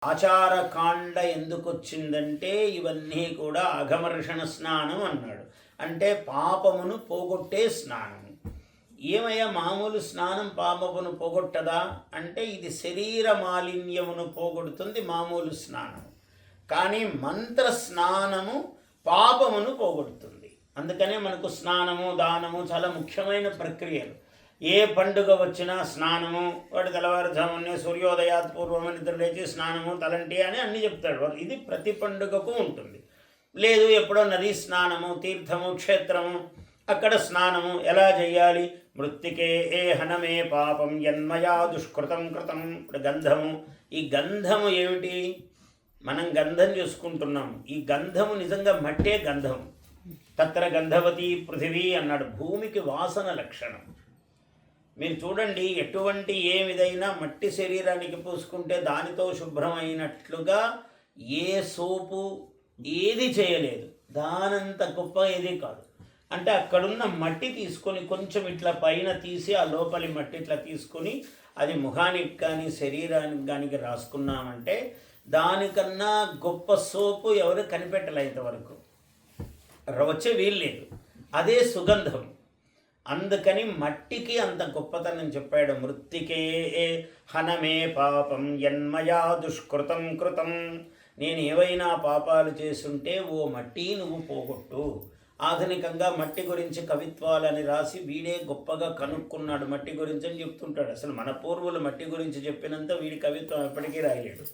ఆచారకాండ ఎందుకు వచ్చిందంటే ఇవన్నీ కూడా అఘమర్షణ స్నానం అన్నాడు. అంటే పాపమును పోగొట్టే స్నానము. ఏమయ్యా మామూలు స్నానం పాపమును పోగొట్టదా అంటే ఇది శరీర మాలిన్యమును పోగొడుతుంది మామూలు స్నానం. కానీ మంత్ర స్నానము పాపమును పోగొడుతుంది. అందుకనే మనకు స్నానము దానము చాలా ముఖ్యమైన ప్రక్రియలు. ఏ పండుగ వచ్చినా స్నానము, వాడు తెల్లవారుజామునే సూర్యోదయాత్ పూర్వమని నిద్ర లేచి స్నానము తలంటి అని అన్నీ చెప్తాడు వాడు. ఇది ప్రతి పండుగకు ఉంటుంది. లేదు ఎప్పుడో నదీ స్నానము, తీర్థము, క్షేత్రము, అక్కడ స్నానము ఎలా చేయాలి? మృత్తికే ఏ హనమే పాపం యన్మయా దుష్కృతం కృతం. ఇప్పుడు గంధము, ఈ గంధము ఏమిటి? మనం గంధం చూసుకుంటున్నాం. ఈ గంధము నిజంగా మట్టే గంధం. తత్ర గంధవతి పృథివీ అన్నాడు. భూమికి వాసన లక్షణం. మీరు చూడండి, ఎటువంటి ఏమిదైనా మట్టి శరీరానికి పూసుకుంటే దానితో శుభ్రమైనట్లుగా ఏ సోపు ఏది చేయలేదు. దానంత గొప్ప ఏది కాదు. అంటే అక్కడున్న మట్టి తీసుకొని కొంచెం ఇట్లా పైన తీసి ఆ లోపలి మట్టి ఇట్లా తీసుకొని అది ముఖానికి కానీ శరీరానికి కానీ రాసుకున్నామంటే దానికన్నా గొప్ప సోపు ఎవరు కనిపెట్టలే ఇంతవరకు, వచ్చే వీల్లేదు. అదే సుగంధం. అందుకని మట్టికి అంత గొప్పతనం చెప్పాడు. మృత్తికే హనమే పాపం యన్మయా దుష్కృతం కృతం. నేను ఏవైనా పాపాలు చేసుంటే ఓ మట్టి నువ్వు పోగొట్టు. ఆధునికంగా మట్టి గురించి కవిత్వాలని రాసి వీడే గొప్పగా కనుక్కున్నాడు మట్టి గురించి అని చెప్తుంటాడు. అసలు మన పూర్వులు మట్టి గురించి చెప్పినంత వీడి కవిత్వం ఎప్పటికీ రాయలేడు.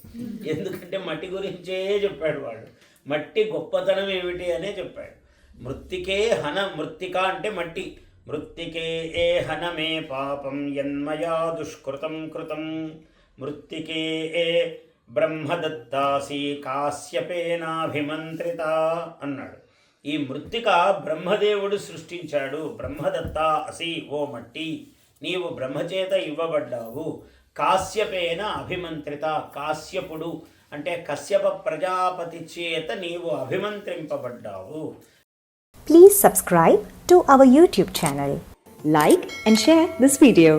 ఎందుకంటే మట్టి గురించే చెప్పాడు వాడు. మట్టి గొప్పతనం ఏమిటి అనే చెప్పాడు. మృత్తికే హన, మృత్తిక అంటే మట్టి. మృత్తికే ఏ హనమే పాపం యన్మయా దుష్కృతం కృతం. మృత్తికే ఏ బ్రహ్మదత్తాసి కాశ్యపేనాభిమంత్రిత అన్నాడు. ఈ మృత్తిక బ్రహ్మదేవుడు సృష్టించాడు. బ్రహ్మదత్త అసి, ఓ మట్టి నీవు బ్రహ్మచేత ఇవ్వబడ్డావు. కాశ్యపేన అభిమంత్రిత, కాశ్యపుడు అంటే కశ్యప ప్రజాపతి చేత నీవు అభిమంత్రింపబడ్డావు. Please subscribe to our YouTube channel. Like and share this video.